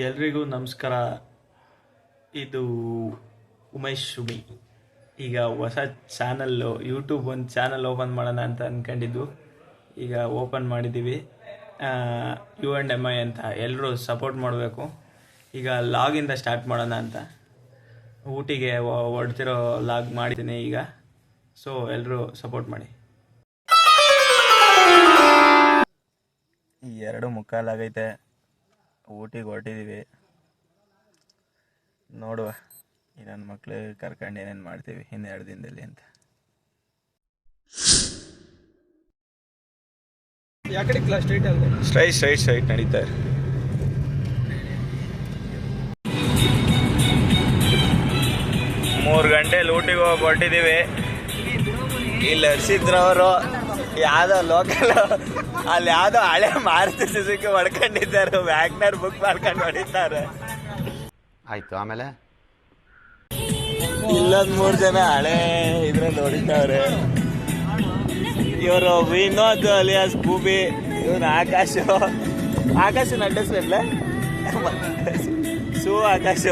ಎಲ್ರಿಗೂ ನಮಸ್ಕಾರ. ಇದು ಉಮೇಶ್ ಸುಮಿ. ಈಗ ಹೊಸ ಚಾನಲ್ಲು ಯೂಟ್ಯೂಬ್ ಒಂದು ಚಾನಲ್ ಓಪನ್ ಮಾಡೋಣ ಅಂತ ಅಂದ್ಕೊಂಡಿದ್ದು. ಈಗ ಓಪನ್ ಮಾಡಿದ್ದೀವಿ. U&MI ಅಂತ. ಎಲ್ಲರೂ ಸಪೋರ್ಟ್ ಮಾಡಬೇಕು. ಈಗ ಲಾಗಿಂದ ಸ್ಟಾರ್ಟ್ ಮಾಡೋಣ ಅಂತ. ಊಟಿಗೆ ಹೊಡ್ತಿರೋ ಲಾಗ್ ಮಾಡಿದ್ದೀನಿ ಈಗ. ಸೊ ಎಲ್ಲರೂ ಸಪೋರ್ಟ್ ಮಾಡಿ. 2:15 ಆಗೈತೆ. ಊಟಿಗೆ ಹೊರಟಿದ್ದೀವಿ. ನೋಡುವ ಈ ನನ್ನ ಮಕ್ಳು ಕರ್ಕೊಂಡು ಏನೇನು ಮಾಡ್ತೀವಿ ಇನ್ನು 2 ದಿನದಲ್ಲಿ ಅಂತ. ಸ್ಟ್ರೈಟ್ ನಡೀತಾರೆ. ಮೂರು ಗಂಟೆಲಿ ಊಟಿಗೆ ಹೋಗಿ ಹೊರಟಿದ್ದೀವಿ. ಇಲ್ಲಿ ಹರ್ಷಿದ್ರವರು ಯಾವುದೋ ಲೋಕಲ್ ಅಲ್ಲಿ ಯಾವುದೋ ಹಳೆ ಮಾರುತಿ ಸುಜುಕಿ ಹೊಡ್ಕೊಂಡಿದ್ದಾರೆ. ವ್ಯಾಗ್ನರ್ ಬುಕ್ ಮಾಡ್ಕೊಂಡು ಹೊಡಿತಾರೆ. ಆಯ್ತು. ಆಮೇಲೆ ಇಲ್ಲೊಂದು 3 ಜನ ಹಳೆ ಇದ್ರಲ್ಲಿ ಹೊಡಿತಾವ್ರೆ. ಇವರು ವಿನೋದ್ ಅಲಿಯಾಸ್ ಭೂಮಿ, ಇವನು ಆಕಾಶನ ಅಡ್ಡಿಸ್ಬೇಕಲ್ಲ, ಆಕಾಶ.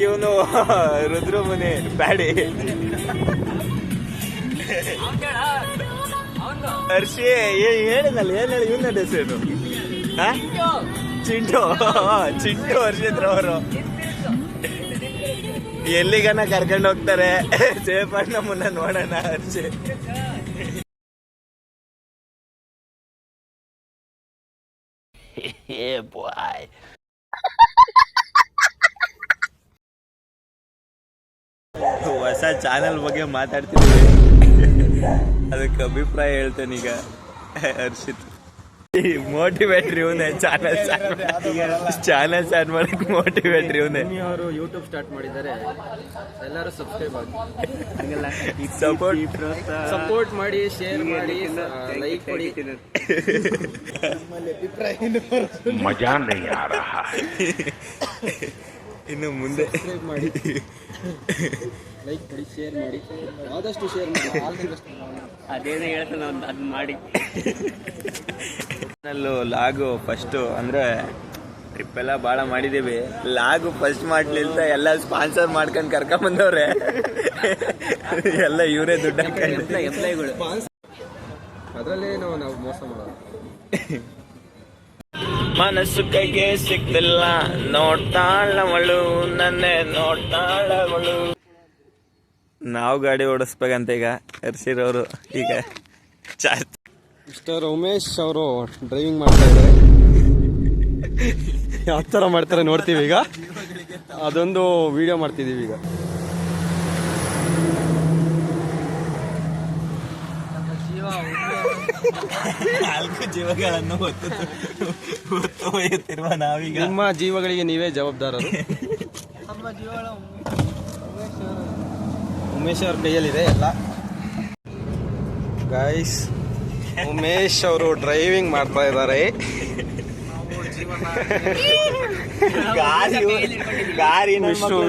ಇವನು ರುದ್ರಮುನಿ ಬ್ಯಾಡಿ. ಹರ್ಷಿ ಹೇಳಿದಲ್ಲ, ಹೇಳಿ ಇವನ ಹೆಸರು ಚಿಂಟು ಹರ್ಷಿದ್ರವರು. ಎಲ್ಲಿಗನ ಕರ್ಕೊಂಡು ಹೋಗ್ತಾರೆ. ಸೇಫ್ ಮುನ್ನ ನೋಡೋಣ ಹರ್ಷಿ. ಹೊಸ ಚಾನಲ್ ಬಗ್ಗೆ ಮಾತಾಡ್ತಿದ್ದೀವಿ. ಅದಕ್ಕೆ ಅಭಿಪ್ರಾಯ ಹೇಳ್ತೇನೆ ಈಗ. ಹರ್ಷಿತ್ ಮೋಟಿವೇಟ್ರಿ ಇವನೇ. ಚಾನಲ್ ಸ್ಟಾರ್ಟ್ ಮಾಡಕ್ಕೆ ಮೋಟಿವೇಟ್ರಿ ಇವನೇ. ಅವರು ಯೂಟ್ಯೂಬ್ ಸ್ಟಾರ್ಟ್ ಮಾಡಿದ್ದಾರೆ. ಎಲ್ಲರೂ ಸಬ್ಸ್ಕ್ರೈಬ್ ಆಗಿ ಸಪೋರ್ಟ್ ಮಾಡಿ, ಶೇರ್ ಮಾಡಿ, ಲೈಕ್ ಕೊಡಿ. ಮಜಾ ನೈ ಆ ರಹಾ. ಇನ್ನು ಮುಂದೆ ಮಾಡಿ, ಲೈಕ್ ಕೊಡಿ, ಶೇರ್ ಮಾಡಿ, ಆದಷ್ಟು ಶೇರ್ ಮಾಡಿ. ಅದೇನೇ ಹೇಳ್ತಾನೆ ಅದನ್ನ ಮಾಡಿ. ಲಾಗು ಫಸ್ಟು ಅಂದರೆ ಟ್ರಿಪ್ ಎಲ್ಲ ಭಾಳ ಮಾಡಿದ್ದೀವಿ. ಲಾಗು ಫಸ್ಟ್ ಮಾಡ್ಲಿಂತ ಎಲ್ಲ ಸ್ಪಾನ್ಸರ್ ಮಾಡ್ಕೊಂಡು ಕರ್ಕೊಂಬಂದವ್ರೆ. ಎಲ್ಲ ಇವರೇ ದುಡ್ಡು ಎಂಪ್ಲಾಯಿಗಳು. ಅದರಲ್ಲೇ ನಾವು ಮೋಸ ಮಾಡೋದು. ಮನಸ್ಸು ಕೈಗೆ ಸಿಕ್ತಿಲ್ಲ, ನೋಡ್ತಾಳವಳು ನನ್ನೆ ನೋಡ್ತಾಳವಳು. ನಾವು ಗಾಡಿ ಓಡಿಸ್ಬೇಕಂತ ಈಗ ಹರ್ಷಿರವರು. ಈಗ ಮಿಸ್ಟರ್ ಉಮೇಶ್ ಅವರು ಡ್ರೈವಿಂಗ್ ಮಾಡ್ತಾ ಇದ್ದಾರೆ. ಯಾವ ಥರ ಮಾಡ್ತಾರೆ ನೋಡ್ತೀವಿ ಈಗ. ಅದೊಂದು ವಿಡಿಯೋ ಮಾಡ್ತಿದ್ದೀವಿ ಈಗ. ನಾಲ್ಕು ಜೀವಗಳನ್ನು ಹೊತ್ತು ಒಯ್ಯುತ್ತಿರುವ ನಾವೀಗ. ನಿಮ್ಮ ಜೀವಗಳಿಗೆ ನೀವೇ ಜವಾಬ್ದಾರರು. ಉಮೇಶ್ ಅವ್ರ ಕೈಯಲ್ಲಿದೆ ಎಲ್ಲ. ಗೈಸ್, ಉಮೇಶ್ ಅವರು ಡ್ರೈವಿಂಗ್ ಮಾಡ್ತಾ ಇದ್ದಾರೆ.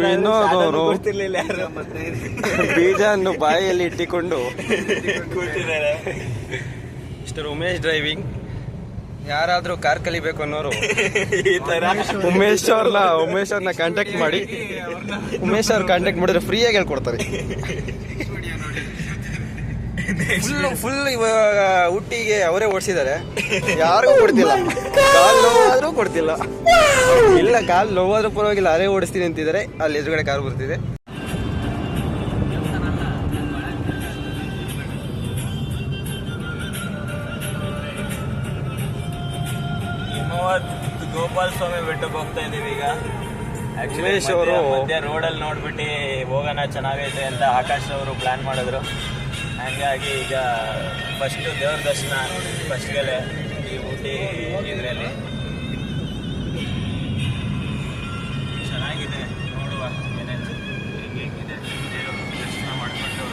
ವಿನೋದ್ ಅವರು ಬೀಜನ್ನು ಬಾಯಿಯಲ್ಲಿ ಇಟ್ಟಿಕೊಂಡು ಕೂತಿದ್ದಾರೆ. Mister Umesh driving. ಯಾರಾದ್ರೂ ಕಾರ್ ಕಲಿಬೇಕು ಅನ್ನೋರು ಈ ತರ ಉಮೇಶ್ ಅವ್ರನ್ನ ಕಾಂಟ್ಯಾಕ್ಟ್ ಮಾಡಿ. ಉಮೇಶ್ ಅವ್ರ ಕಾಂಟ್ಯಾಕ್ಟ್ ಮಾಡಿದ್ರೆ ಫ್ರೀಯಾಗಿ ಹೇಳ್ಕೊಡ್ತಾರೆ. ಫುಲ್ ಇವಾಗ ಊಟಿಗೆ ಅವರೇ ಓಡಿಸಿದ್ದಾರೆ. ಯಾರಿಗೂ ಕೊಡ್ತಿಲ್ಲ. ಕಾಲ್ ನೋವಾದ್ರೂ ಕೊಡ್ತಿಲ್ಲ. ಇಲ್ಲ, ಕಾಲ್ ನೋವಾದ್ರೂ ಪರವಾಗಿಲ್ಲ, ಅವರೇ ಓಡಿಸ್ತೀನಿ ಅಂತಿದ್ದಾರೆ. ಅಲ್ಲಿ ಎದುರುಗಡೆ ಕಾರ್ ಬರ್ತಿದೆ. ಗೋಪಾಲ ಸ್ವಾಮಿ ಬೆಟ್ಟಕ್ಕೆ ಹೋಗ್ತಾ ಇದೀವಿ ಈಗ. ಉಮೇಶ್ ಅವರು ಮಧ್ಯ ರೋಡಲ್ಲಿ ನೋಡ್ಬಿಟ್ಟು ಹೋಗೋಣ ಚೆನ್ನಾಗೈತೆ ಅಂತ ಆಕಾಶ್ ಅವರು ಪ್ಲಾನ್ ಮಾಡಿದ್ರು. ಹಂಗಾಗಿ ಈಗ ಫಸ್ಟ್ ದೇವ್ರ ದರ್ಶನ ಫಸ್ಟ್ಗೆಲೆ ಈ ಊಟಿ ಇದರಲ್ಲಿ ಚೆನ್ನಾಗಿದೆ. ನೋಡುವ ಏನೇನು ಹೇಗಿದೆ ದರ್ಶನ ಮಾಡಿಕೊಂಡು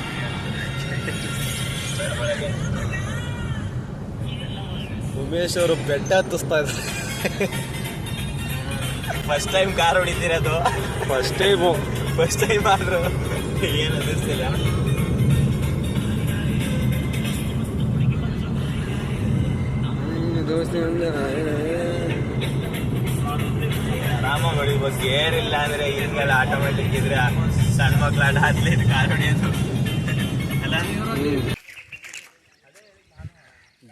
ಉಮೇಶ್ ಅವರು ಬೆಟ್ಟ ಹತ್ತಿಸ್ತಾ ಇದ್ದಾರೆ. ಫಸ್ಟ್ ಟೈಮ್ ಕಾರ್ ಹೊಡಿತಿರೋದು. ಫಸ್ಟ್ ಟೈಮ್ ಆದ್ರೂ ಏನು ಅನ್ನಿಸ್ತಿಲ್ಲ. ದೋಸ್ತಿ ಡ್ರಾಮಾಗಳು ಇವಾಗ ಗೇರ್ ಇಲ್ಲ ಅಂದ್ರೆ ಹಿಂಗೆಲ್ಲ ಆಟೋಮೆಟಿಕ್ ಇದ್ರೆ ಸಣ್ಣ ಮಕ್ಳು ಆಟ ಹತ್ಲಿದ್ದು ಕಾರ್ ಹೊಡಿಯೋದು ಅಲ್ಲ.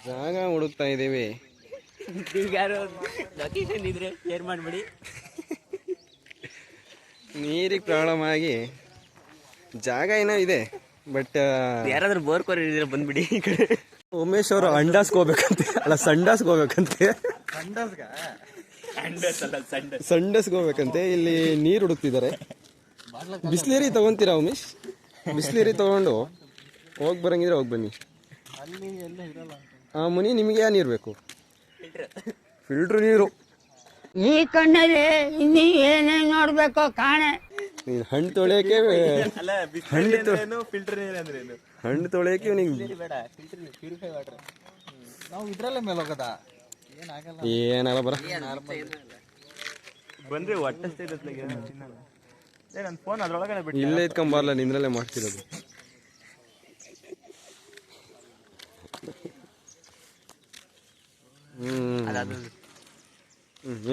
ಜಾಗ ಹುಡುಕ್ತಾ ಇದ್ದೀವಿ. ಯಾರು ಲೊಕೇಶನ್ ಇದ್ರೆ ಶೇರ್ ಮಾಡ್ಬಿಡಿ. ನೀರಿಗೆ ಪ್ರಾಬ್ಲಮ್ ಆಗಿ ಜಾಗ ಏನೋ ಇದೆ, ಬಟ್ ಯಾರಾದ್ರೂ ಬೋರ್ ಕೊರಿದ್ರೆ ಬಂದ್ಬಿಡಿ. ಉಮೇಶ್ ಅವರು ಅಂಡಾಸ್ಗೆ ಹೋಗ್ಬೇಕಂತೆ, ಅಲ್ಲ ಸಂಡಾಸ್ಗೆ ಹೋಗ್ಬೇಕಂತೆ. ಸಂಡಸ್ಗೆ ಹೋಗ್ಬೇಕಂತೆ. ಇಲ್ಲಿ ನೀರು ಹುಡುಕ್ತಿದ್ದಾರೆ. ಬಿಸ್ಲೇರಿ ತಗೊಂತೀರಾ ಉಮೇಶ್? ಬಿಸ್ಲೇರಿ ತಗೊಂಡು ಹೋಗಿ ಬರಂಗಿದ್ರೆ ಹೋಗಿ ಬನ್ನಿ. ಮುನಿ ನಿಮಗೆ ಯಾವ ನೀರು ಬೇಕು? ಫಿಲ್ಟ್ರ್ ನೀರು. ಈ ಕಣ್ಣಲ್ಲಿ ಇನ್ನೀ ಏನೇನು ನೋಡ್ಬೇಕೋ ಕಾಣೆ. ನೀನು ಹಣ್ಣು ತೊಳೆಯೋಕೆ ಹಣ್ಣು ತೊಳೆಯೋಕೆ ನಾವು ಇದ್ರಲ್ಲೇ ಮೇಲೆ ಹೋಗೋದಾ? ಏನಲ್ಲ ಬರ ಬಂದ್ರೆ ಒಟ್ಟೆ ನನ್ನ ಫೋನ್ ಅದ್ರೊಳಗಡೆ ಬಿಟ್ಟು ಇಲ್ಲೇ ಇದ್ಕೊಂಬಾರಲ್ಲ, ನಿಂದ್ರಲ್ಲೇ ಮಾಡ್ತಿರೋದು.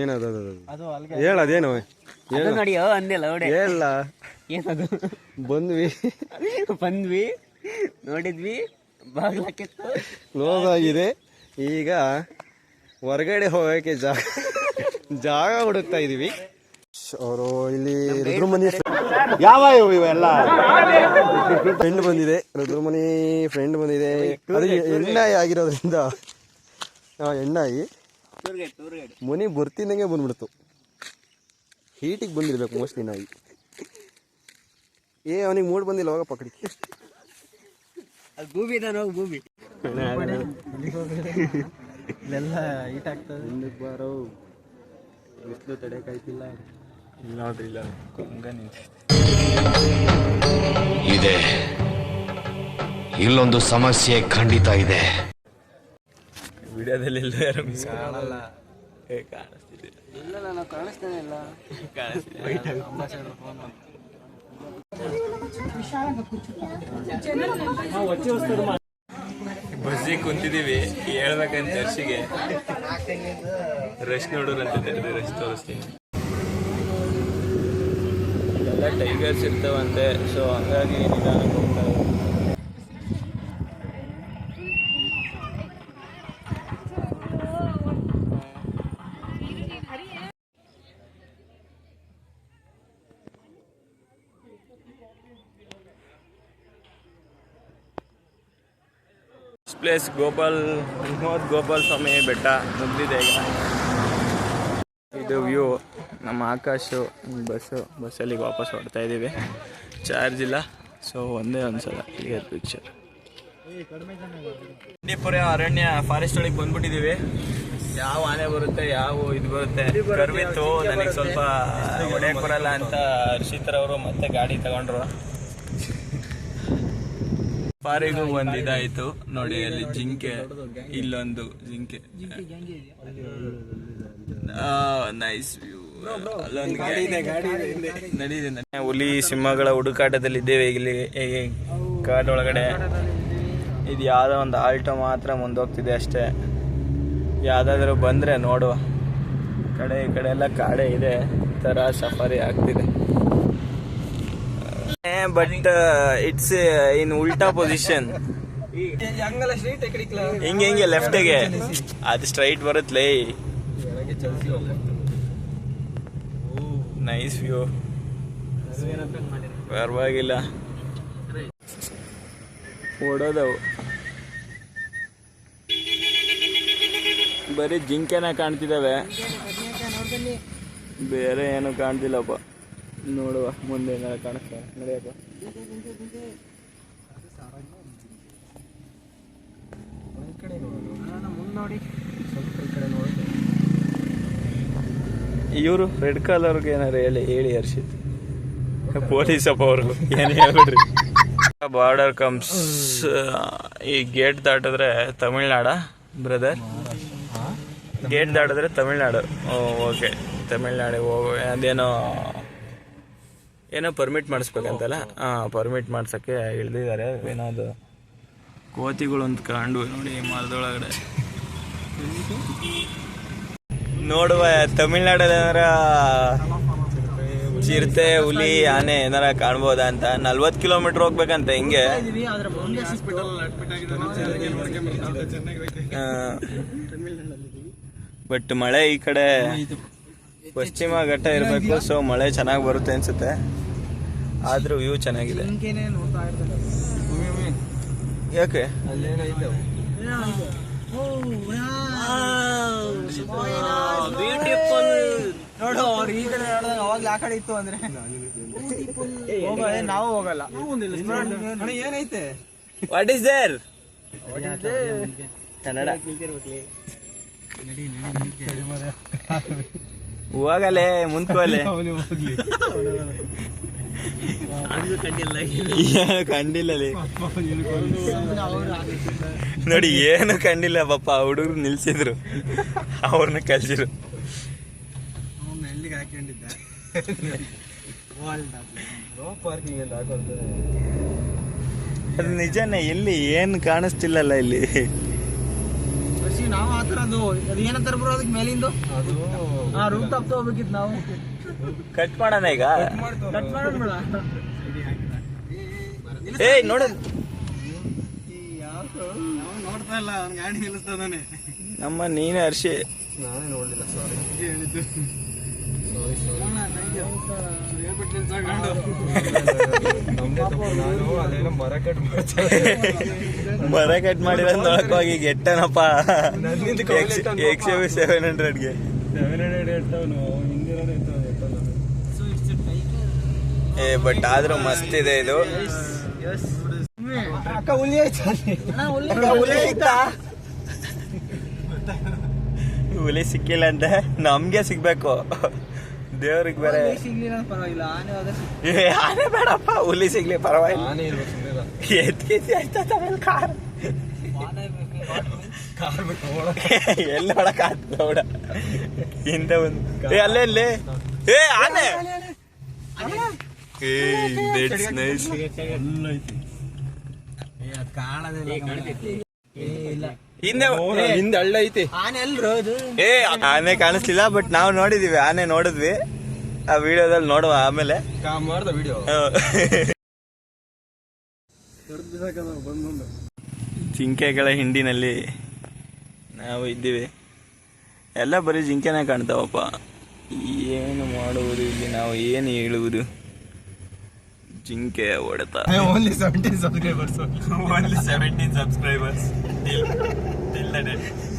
ಏನದು? ಹೇಳ ಅದೇನೋ ನೋಡಿಯೋ ಅಂದಿಲ್ಲ ಹೇಳ. ಏನದು? ಬಂದ್ವಿ ನೋಡಿದ್ವಿ, ಬಾಗ್ಲಕ್ಕೆ ಕ್ಲೋಸ್ ಆಗಿದೆ. ಈಗ ಹೊರಗಡೆ ಹೋಗಕ್ಕೆ ಜಾಗ ಹುಡುಕ್ತಾ ಇದೀವಿ. ಅವರು ಇಲ್ಲಿ ರುದ್ರಮನಿ ಯಾವ ಇವೆಲ್ಲ ಫ್ರೆಂಡ್ ಬಂದಿದೆ, ರುದ್ರಮನಿ ಫ್ರೆಂಡ್ ಬಂದಿದೆ. ಅದು ಎಣ್ಣಾಯಿ ಆಗಿರೋದ್ರಿಂದ ಎಣ್ಣಾಯಿ ಮುನಿ ಬರ್ತಿದ್ದಂಗೆ ಬಂದ್ಬಿಡ್ತು. ಹೀಟಿಗೆ ಬಂದಿರ್ಬೇಕು ಮೋಸ್ಟ್ಲಿ ನಾಯಿ. ಅವನಿಗೆ ಮೂಡ್ ಬಂದಿಲ್ಲ, ಹೋಗಪ್ಪ ಕಡೆ. ಭೂಮಿ ಹೋಗಿ ಭೂಮಿ ಇಲ್ಲೆಲ್ಲ ಹೀಟ್ ಆಗ್ತದೆ. ಹಿಂದಕ್ಕೆ ಬಾರೋ, ಬಿಸಿಲು ತಡೆಕಾಯ್ತಿಲ್ಲ. ನೋಡ್ರಿಲ್ಲ ಇದೆ, ಇಲ್ಲೊಂದು ಸಮಸ್ಯೆ ಖಂಡಿತ ಇದೆ. ವಿಡಿಯೋದಲ್ಲಿ ಎಲ್ಲ ಯಾರು ಕಾಣಲ್ಲ. ಕಾಣಿಸ್ತಿದೆ. ಇಲ್ಲ, ನಾನು ಕಾಣಿಸ್ತಾನೆ ಇಲ್ಲ. ಬಸ್ಸಿಗೆ ಕುಂತಿದೀವಿ, ಹೇಳ್ಬೇಕಂತ ಚರ್ಚಿಗೆ ರಶ್ ನೋಡೋರು ಅಂತ ರಶ್ ತೋರಿಸ್ತೀನಿ. ಎಲ್ಲ ಟೈಗರ್ಸ್ ಇರ್ತಾವಂತೆ, ಸೊ ಹಂಗಾಗಿ ನಿಧಾನಕ್ಕೆ ಹೋಗ್ತಾ ಇದ್ದಾರೆ. ಪ್ಲೇಸ್ ಗೋಪಾಲ್ ಸ್ವಾಮಿ ಬೆಟ್ಟ ಮುಗ್ದಿದೆ ಈಗ. ಇದು ವ್ಯೂ. ನಮ್ಮ ಆಕಾಶು ಬಸ್ಸಲ್ಲಿ ವಾಪಸ್ ಹೊಡ್ತಾ ಇದ್ದೀವಿ. ಚಾರ್ಜ್ ಇಲ್ಲ, ಸೊ ಒಂದೇ ಒಂದ್ಸಲ ಕ್ಲಿಯರ್ ಪಿಕ್ಚರ್. ಬಂಡೀಪುರ ಅರಣ್ಯ ಫಾರೆಸ್ಟ್ ಒಳಗೆ ಬಂದ್ಬಿಟ್ಟಿದ್ದೀವಿ. ಯಾವ ಆನೆ ಬರುತ್ತೆ, ಯಾವ ಇದು ಬರುತ್ತೆ ಕರ್ವಿತ್ತು. ನನಗೆ ಸ್ವಲ್ಪ ಹೊಡೆಯಕ್ಕೆ ಬರಲ್ಲ ಅಂತ ಹರ್ಷಿತ್ರವರು ಮತ್ತೆ ಗಾಡಿ ತಗೊಂಡ್ರು. ಪಾರಿಗೂ ಒಂದು ಇದಾಯಿತು ನೋಡಿ, ಅಲ್ಲಿ ಜಿಂಕೆ, ಇಲ್ಲೊಂದು ಜಿಂಕೆ. Nice view. ಅಲ್ಲೊಂದು ಗಾಡಿ ಇದೆ. ಹುಲಿ ಸಿಂಹಗಳ ಹುಡುಕಾಟದಲ್ಲಿದ್ದೇವೆ ಇಲ್ಲಿ ಕಾಡೊಳಗಡೆ. ಇದು ಯಾವುದೋ ಒಂದು ಆಲ್ಟೋ ಮಾತ್ರ ಮುಂದೋಗ್ತಿದೆ ಅಷ್ಟೇ. ಯಾವುದಾದ್ರೂ ಬಂದರೆ ನೋಡುವ. ಈ ಕಡೆ ಎಲ್ಲ ಕಾಡೆ ಇದೆ, ಥರ ಸಫಾರಿ ಆಗ್ತಿದೆ. ಬಟ್ ಇಟ್ಸ್ ಇನ್ ಉಲ್ಟಾ ಪೊಸಿಷನ್. ಹಿಂಗೆ ಲೆಫ್ಟಿಗೆ ಅದು ಸ್ಟ್ರೈಟ್ ಬರುತ್ತಲೇ. ನೈಸ್ ವ್ಯೂ, ಪರವಾಗಿಲ್ಲ. ಓಡೋದವು ಬರೀ ಜಿಂಕೆನ ಕಾಣ್ತಿದ್ದಾವೆ, ಬೇರೆ ಏನು ಕಾಣ್ತಿಲ್ಲಪ್ಪ. ನೋಡುವ ಮುಂದೆ ಕಾಣಿಸ್ತಾ ನಡೆಯಪ್ಪ. ಇವರು ರೆಡ್ ಕಲರ್ಗೆ ಏನಾರು ಹೇಳಿ ಹರ್ಷಿತ್ ಪೊಲೀಸಪ್ಪ ಅವ್ರಿಗೂ ಏನು ಹೇಳ್ಬಿಡ್ರಿ. Border comes. ಈ ಗೇಟ್ ದಾಟಿದ್ರೆ ತಮಿಳ್ನಾಡ ಬ್ರದರ್? ಗೇಟ್ ದಾಟಿದ್ರೆ ತಮಿಳ್ನಾಡು. ಓಕೆ, ತಮಿಳ್ನಾಡಿಗೆ ಅದೇನೋ ಪರ್ಮಿಟ್ ಮಾಡಿಸ್ಬೇಕಂತಲ್ಲ. ಪರ್ಮಿಟ್ ಮಾಡ್ಸೋಕ್ಕೆ ಇಳ್ದಿದ್ದಾರೆ. ಏನೋ ಕೋತಿಗಳು ಅಂತ ಕಾಂಡು ನೋಡಿ ಮರದೊಳಗಡೆ. ನೋಡುವ ತಮಿಳ್ನಾಡಲ್ಲಿ ಏನಾರ ಚಿರತೆ ಹುಲಿ ಆನೆ ಏನಾರ ಕಾಣ್ಬೋದಾ ಅಂತ. 40 ಕಿಲೋಮೀಟರ್ ಹೋಗ್ಬೇಕಂತ ಹಿಂಗೆ. ಬಟ್ ಮಳೆ ಈ ಕಡೆ ಪಶ್ಚಿಮ ಘಟ್ಟ ಇರಬೇಕು, ಸೊ ಮಳೆ ಚೆನ್ನಾಗಿ ಬರುತ್ತೆ ಅನ್ಸುತ್ತೆ. ಆದ್ರೂ ವ್ಯೂ ಚೆನ್ನಾಗಿದೆ. ಯಾಕೆ ನೋಡು ಅವ್ರು ಈ ಕಡೆ ಅವಾಗ ಆ ಕಡೆ ಇತ್ತು ಅಂದ್ರೆ ನಾವು ಹೋಗಲ್ಲ. ಏನೈತೆ ವಾಟ್ ಈಸ್ ದೇರ್ ಕನ್ನಡ ಹೋಗಲೇ ಮುಂದ್ಕೋಲೆ ಕಂಡಿಲ್ಲ ನೋಡಿ, ಏನು ಕಂಡಿಲ್ಲ ಪಾಪ. ಹುಡುಗರು ನಿಲ್ಸಿದ್ರು, ಅವ್ರನ್ನ ಕಲ್ಸಿದ್ರು. ಎಲ್ಲಿಗೆ ಹಾಕೊಂಡಿದ್ದ ಅದು ನಿಜನೇ. ಎಲ್ಲಿ ಏನು ಕಾಣಿಸ್ತಿಲ್ಲಲ್ಲ ಇಲ್ಲಿ. ನಾವು ಆತರ ಅದು ಏನಂತಾರ ಬ್ರೋ ಅದಕ್ಕೆ ಮೇಲಿಂದು ಅದು ರೂಮ್ ಟಾಪ್ ತಗೋಬೇಕಿತ್ತು ನಾವು. ಕಟ್ ಮಾಡೋಣ ಈಗ. ಕಟ್ ಮಾಡೋಣ. ಏಯ್ ನೋಡ, ನೋಡ್ತಾ ಇಲ್ಲ, ಅವ್ನ ಗಾಡಿ ನಿಲ್ಲಿಸ್ತಾನೆ. ನಮ್ಮ ನೀನೇ ಹರ್ಷಿ. ನಾನೇ ನೋಡ್ಲಿಲ್ಲ, ಸಾರಿ. ಮರ ಕಟ್ ಮಾಡಿರೋ ನೋಡಕ್ ಹೋಗಿ ಗೆಟ್ಟನಪ್ಪ. XUV 700ಗೆ ಬಟ್ ಆದ್ರೂ ಮಸ್ತ್ ಇದೆ ಇದು. ಅಕ್ಕ ಹುಲಿ ಹುಲಿ ಸಿಕ್ಕಿಲ್ಲ ಅಂತ ನಮ್ಗೆ ಸಿಗ್ಬೇಕು, ದೇವ್ರಿಗೆ ಬೇರೆ. ಸಿಗ್ಲಿಲ್ಲ ಪರವಾಗಿಲ್ಲ, ಆನೆ ಹೋದ್ರೆ ಆನೆ ಬೇಡಪ್ಪ, ಹುಲಿ ಸಿಗ್ಲಿ ಪರವಾಗಿಲ್ಲ. ಎಲ್ಲ ಹೊಡಕ್ ನೋಡ ಹಿಂದೆ ಒಂದು ಅಲ್ಲೇ ಅಲ್ಲೇ ಆನೆ. ಹಿಂದೆ ಹಳ್ಳ ಐತಿ. ಆನೆ ಎಲ್ರು ಅದು ಆನೆ ಕಾಣಿಸ್ಲಿಲ್ಲ, ಬಟ್ ನಾವು ನೋಡಿದೀವಿ, ಆನೆ ನೋಡಿದ್ವಿ ಆ ವಿಡಿಯೋದಲ್ಲಿ. ನೋಡುವ ಆಮೇಲೆ ಮಾಡ್ದ ವಿಡಿಯೋ. ಜಿಂಕೆಗಳ ಹಿಂಡಿನಲ್ಲಿ ನಾವು ಇದ್ದೀವಿ. ಎಲ್ಲ ಬರೀ ಜಿಂಕೆನೇ ಕಾಣ್ತಾವಪ್ಪ. ಏನು ಮಾಡುವುದು ಇಲ್ಲಿ, ನಾವು ಏನು ಹೇಳುವುದು? ಜಿಂಕೆ ಹೊಡೆತ. Only 17 subscribers. Only 17 subscribers.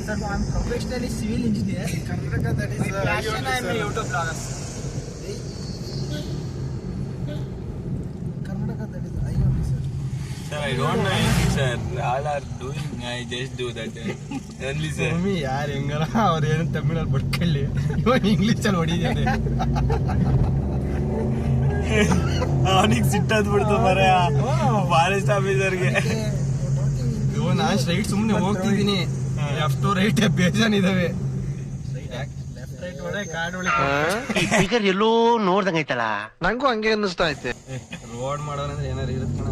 Sir, I'm professionally civil engineer. Karnataka, that is passion. I am a YouTube blogger. Karnataka, that is I only, sir. Sir, I don't know anything, sir. All are doing, I just do that. Only, sir. Mummy ಯಾರು ಹೆಂಗಾರ ಅವ್ರು ಏನು ತಮಿಳಲ್ಲಿ ಬಡ್ಕೊಳ್ಳಿ, ಇವಾಗ ಇಂಗ್ಲೀಷಲ್ಲಿ ಹೊಡಿದಾನೆ. ಅವನಿಗೆ ಸಿಟ್ಟದ್ ಬಿಡ್ತು ಮರ forest ಆಫೀಸರ್ಗೆ. ನಾನು ಸ್ಟ್ರೈಟ್ ಸುಮ್ಮನೆ ಹೋಗ್ತಿದ್ದೀನಿ, ಲೆಫ್ಟ್ ರೈಟ್ ಬೇಜಾನ್ ಇದಾವೆ. ಫಿಗರ್ ಎಲ್ಲೋ ನೋಡ್ದಂಗೈತಲ್ಲ, ನಂಗೂ ಹಂಗೆ ಅನ್ನಿಸ್ತಾ ಐತೆ. ರೋಡ್ ಮಾಡೋದಂದ್ರೆ ಏನಾರು ಇರುತ್ತೆ ಕಣ.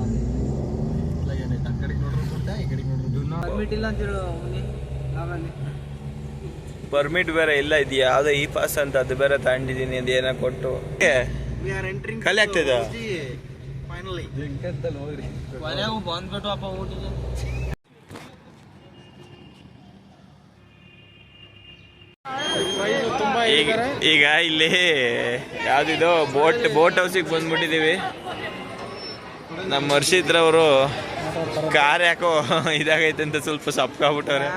ಆ ಕಡೆಗೆ ನೋಡ್ರು ಕೊಡ್ತಾ, ಈ ಕಡೆಗೆ ನೋಡ್ರು. Permit ಇಲ್ಲ ಅಂತ ಹೇಳು ಅವನಿಗೆ. ಆಮೇಲೆ ಪರ್ಮಿಟ್ ಬೇರೆ ಇಲ್ಲ, ಇದು ಯಾವ್ದೋ ಇ ಪಾಸ್ ಅಂತ ಅದು ಬೇರೆ ತಗೊಂಡಿದ್ದೀನಿ, ಅದೇನೋ ಕೊಟ್ಟು we are entering ಖಾಲಿ ಆಗ್ತದ. finally ಜಿಂಕತ್ತಲ್ಲಿ ಹೋಗ್ರಿ. ಮನೆಯಾಗ ಬಂದ್ಬಿಟ್ಟು ಅಪ್ಪ ಊಟಿಗೆ. ಈಗ ಇಲ್ಲಿ ಯಾವ್ದಿದೋ ಬೋಟ್ ಹೌಸಿಗೆ ಬಂದ್ಬಿಟ್ಟಿದೀವಿ. ನಮ್ಮ ಹರ್ಷಿತ್ರವರು ಕಾರ್ ಯಾಕೋ ಇದಾಗೈತೆ ಅಂತ ಸ್ವಲ್ಪ ಸಪ್ಕಾಗ್ಬಿಟ್ಟವ್ರೆ.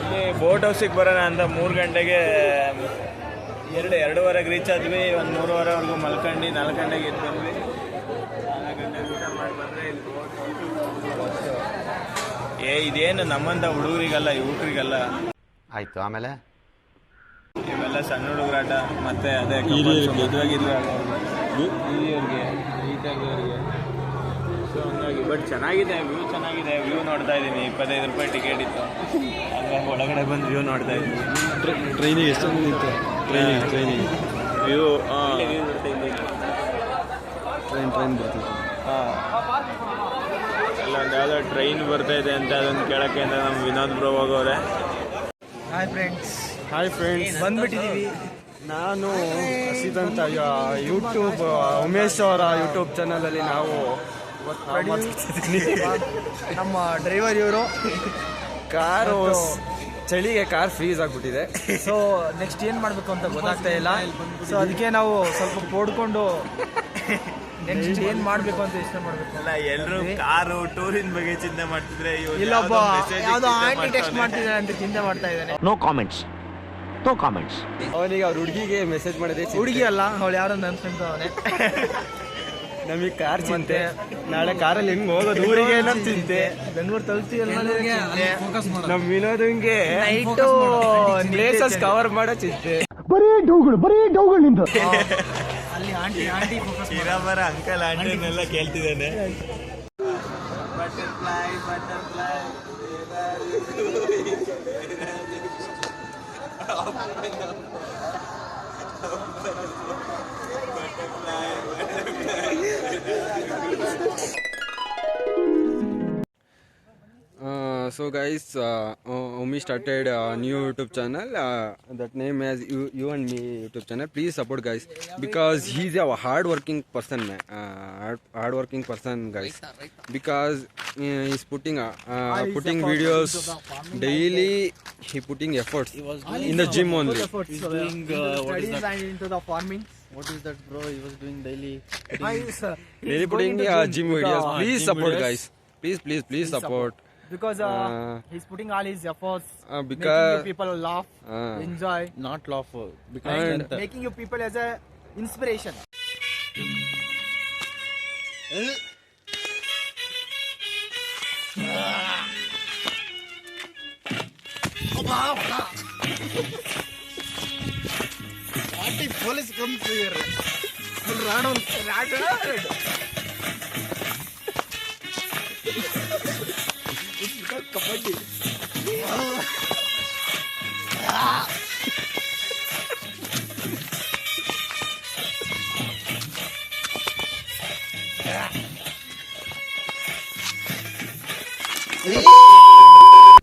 ಇಲ್ಲಿ ಬೋಟ್ ಹೌಸಿಗೆ ಬರೋಣ ಅಂತ 3 ಗಂಟೆಗೆ 2:30ಗೆ ರೀಚ್ ಆದ್ವಿ. ಒಂದು 3:30ವರೆಗೂ ಮಲ್ಕೊಂಡು 4 ಗಂಟೆಗೆ ಎದ್ದು ಬಂದ್ವಿ. 4 ಗಂಟೆಗೆ ಊಟ ಮಾಡಿ ಬಂದರೆ ಇಲ್ಲಿ ಇದೇನು ನಮ್ಮಂತ ಹುಡುಗರಿಗಲ್ಲ, ಯುವಕರಿಗಲ್ಲ. ಆಯ್ತು, ಆಮೇಲೆ ಇವೆಲ್ಲ ಸಣ್ಣ ಹುಡುಗರಾಟ. ಮತ್ತೆ ಅದೇ ಮದುವೆಗಿದ್ವಿ ಹಿರಿಯವ್ರಿಗೆ, ಈತಾಗಿವ್ರಿಗೆ. ಸೊ ಹಂಗಾಗಿ ಬಟ್ ಚೆನ್ನಾಗಿದೆ, ವ್ಯೂ ನೋಡ್ತಾ ಇದ್ದೀನಿ. 25 ರೂಪಾಯಿ ಟಿಕೆಟ್ ಇತ್ತು, ಹಂಗಾಗಿ ಒಳಗಡೆ ಬಂದು ವ್ಯೂ ನೋಡ್ತಾ ಇದ್ದೀನಿ. ಟ್ರೈನಿಗೆ ಎಷ್ಟು ಇತ್ತು? ಟ್ರೈನಿಗೆ ವ್ಯೂ ಟ್ರೈನ್ ಬರ್ತಿತ್ತು. ಹಾಂ, ಎಲ್ಲ ಇಲ್ಲೊಂದು ಯಾವುದೋ ಟ್ರೈನ್ ಬರ್ತಾ ಇದೆ ಅಂತ ಅದನ್ನು ಕೇಳೋಕ್ಕೆ ಅಂತ ನಮ್ಮ ವಿನೋದ್ ಬ್ರೋ ಹೋಗೋರೆ. ಹಾಯ್ ಫ್ರೆಂಡ್ಸ್, ಬಂದ್ಬಿಟ್ಟಿದ್ದೀವಿ. ನಾನು ಹಸಿತ್ ಅಂತ ಯೂಟ್ಯೂಬ್ ಉಮೇಶ್ ಅವರ ಯೂಟ್ಯೂಬ್ ಚಾನಲಲ್ಲಿ ನಾವು ನಮ್ಮ ಡ್ರೈವರ್ ಇವರು. ಕಾರು ಚಳಿಗೆ ಕಾರ್ ಫ್ರೀಸ್ ಆಗ್ಬಿಟ್ಟಿದೆ. ಸೊ ನೆಕ್ಸ್ಟ್ ಏನು ಮಾಡಬೇಕು ಅಂತ ಗೊತ್ತಾಗ್ತಾ ಇಲ್ಲ. ಸೊ ಅದಕ್ಕೆ ನಾವು ಸ್ವಲ್ಪ ಓಡ್ಕೊಂಡು ನೆಕ್ಸ್ಟ್ ಏನು ಮಾಡಬೇಕು ಅಂತ ಯೋಚನೆ ಮಾಡಬೇಕು. ಅಲ್ಲ, ಎಲ್ಲರೂ ಕಾರು ಟೂರಿನ ಬಗ್ಗೆ ಚಿಂತೆ ಮಾಡ್ತಿದ್ರೆ ಇಲ್ಲೊಬ್ಬ ಯಾವುದೋ ಆಂಟಿ ಟೆಕ್ಸ್ಟ್ ಮಾಡ್ತಿದ್ದಾನೆ ಅಂತ ಚಿಂತೆ ಮಾಡ್ತಾ ಇದ್ದಾನೆ. No comments. ಅವನಿಗೆ ಅವ್ರ ಹುಡುಗಿಗೆ ಮೆಸೇಜ್ ಮಾಡಿದೆ. ಹುಡುಗಿ ಅಲ್ಲ, ಅವಳು ಯಾರೋ ನನ್ನ ಫ್ರೆಂಡ್ ಅವನೇ. ನಮಗೆ ಕಾರ್ ಚಿಂತೆ, ನಾಳೆ ಕಾರಲ್ಲಿ ಹೆಂಗ್ ಹೋಗೋದು ಊರಿಗೆ ಅನ್ನೋದು ಚಿಂತೆ, ಬೆಂಗಳೂರು ತಲುಪ್ತೀವಲ್ಲ ನಮ್ ವಿನೋದಂಗೆ ಪ್ಲೇಸಸ್ ಕವರ್ ಮಾಡೋ ಚಿಂತೆ. ಅಲ್ಲಿ ಆಂಟಿ ಫೋಕಸ್ ಇರಾಬರ ಅಂಕಲ್ ಆಂಟಿನೆಲ್ಲ ಕೇಳ್ತಿದ್ದಾನೆ. So guys, Umi started a new YouTube channel. That name as you and me YouTube channel. Please support guys, because he's a hard-working person, man. Hard-working person, guys. Because he's putting videos daily. He putting efforts in the gym only. studies and into the farming. What is that, bro? He was doing daily. Daily putting gym videos. Please support guys. Please support. Because he's putting all his efforts, because making you people laugh, enjoy, Not lawful. and making you people as a inspiration. Police comes here.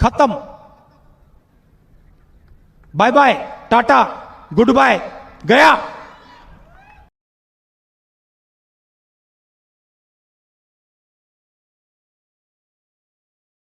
खत्म. Bye bye, tata, good bye, गया.